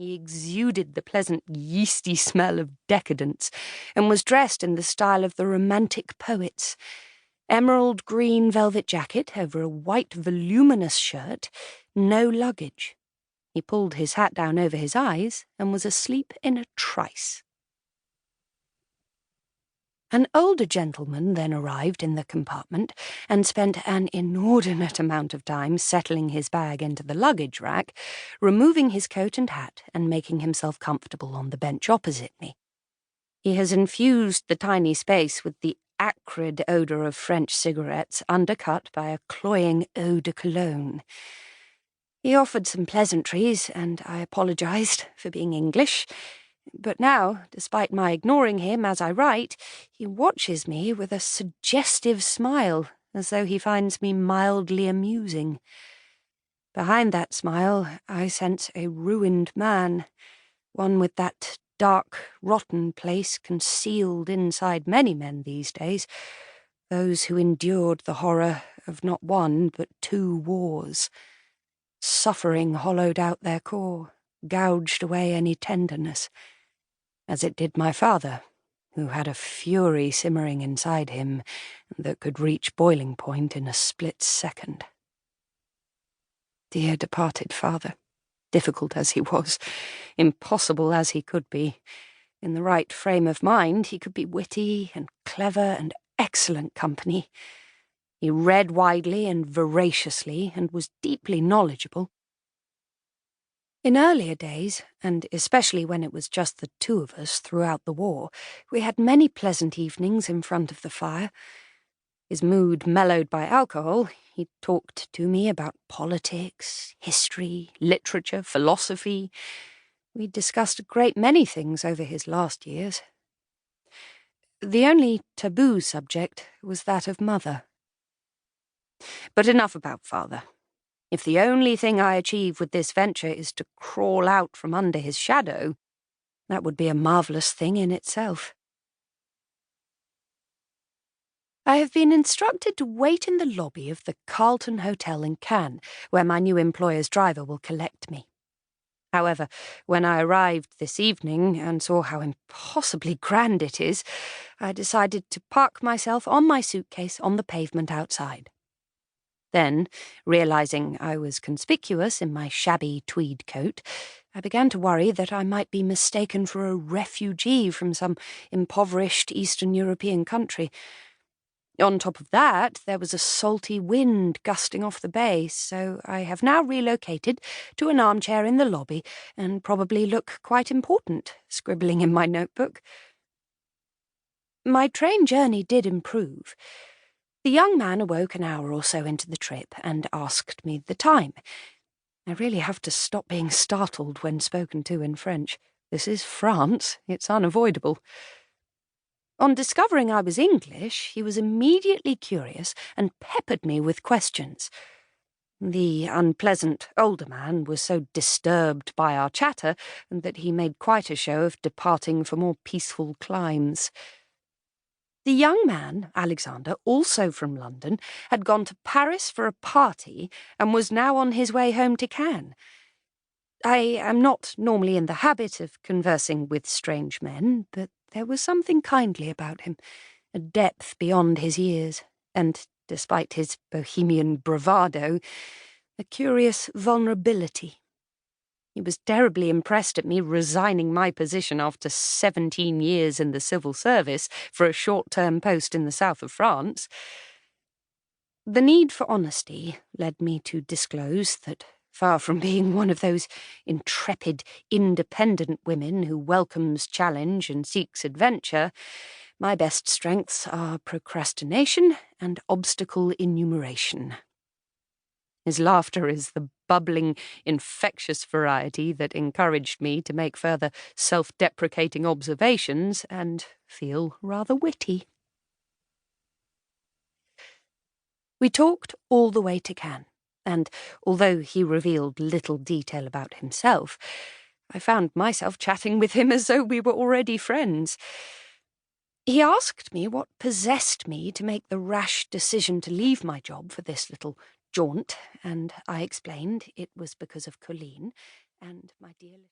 He exuded the pleasant yeasty smell of decadence, and was dressed in the style of the Romantic poets. Emerald green velvet jacket over a white voluminous shirt, no luggage. He pulled his hat down over his eyes and was asleep in a trice. An older gentleman then arrived in the compartment and spent an inordinate amount of time settling his bag into the luggage rack, removing his coat and hat and making himself comfortable on the bench opposite me. He has infused the tiny space with the acrid odour of French cigarettes, undercut by a cloying eau de cologne. He offered some pleasantries, and I apologised for being English. But now, despite my ignoring him as I write, he watches me with a suggestive smile, as though he finds me mildly amusing. Behind that smile, I sense a ruined man, one with that dark, rotten place concealed inside many men these days, those who endured the horror of not one but 2 wars. Suffering hollowed out their core, gouged away any tenderness, as it did my father, who had a fury simmering inside him that could reach boiling point in a split second. Dear departed father, difficult as he was, impossible as he could be, in the right frame of mind he could be witty and clever and excellent company. He read widely and voraciously and was deeply knowledgeable. In earlier days, and especially when it was just the 2 of us throughout the war, we had many pleasant evenings in front of the fire. His mood mellowed by alcohol, he talked to me about politics, history, literature, philosophy. We discussed a great many things over his last years. The only taboo subject was that of mother. But enough about father. If the only thing I achieve with this venture is to crawl out from under his shadow, that would be a marvellous thing in itself. I have been instructed to wait in the lobby of the Carlton Hotel in Cannes, where my new employer's driver will collect me. However, when I arrived this evening and saw how impossibly grand it is, I decided to park myself on my suitcase on the pavement outside. Then, realising I was conspicuous in my shabby tweed coat, I began to worry that I might be mistaken for a refugee from some impoverished Eastern European country. On top of that, there was a salty wind gusting off the bay, so I have now relocated to an armchair in the lobby and probably look quite important, scribbling in my notebook. My train journey did improve. The young man awoke an hour or so into the trip and asked me the time. I really have to stop being startled when spoken to in French. This is France. It's unavoidable. On discovering I was English, he was immediately curious and peppered me with questions. The unpleasant older man was so disturbed by our chatter that he made quite a show of departing for more peaceful climes. The young man, Alexander, also from London, had gone to Paris for a party and was now on his way home to Cannes. I am not normally in the habit of conversing with strange men, but there was something kindly about him, a depth beyond his years, and, despite his bohemian bravado, a curious vulnerability. He was terribly impressed at me resigning my position after 17 years in the civil service for a short-term post in the south of France. The need for honesty led me to disclose that, far from being one of those intrepid, independent women who welcomes challenge and seeks adventure, my best strengths are procrastination and obstacle enumeration. His laughter is the bubbling, infectious variety that encouraged me to make further self-deprecating observations and feel rather witty. We talked all the way to Cannes, and although he revealed little detail about himself, I found myself chatting with him as though we were already friends. He asked me what possessed me to make the rash decision to leave my job for this little jaunt, and I explained it was because of Colleen and my dear little...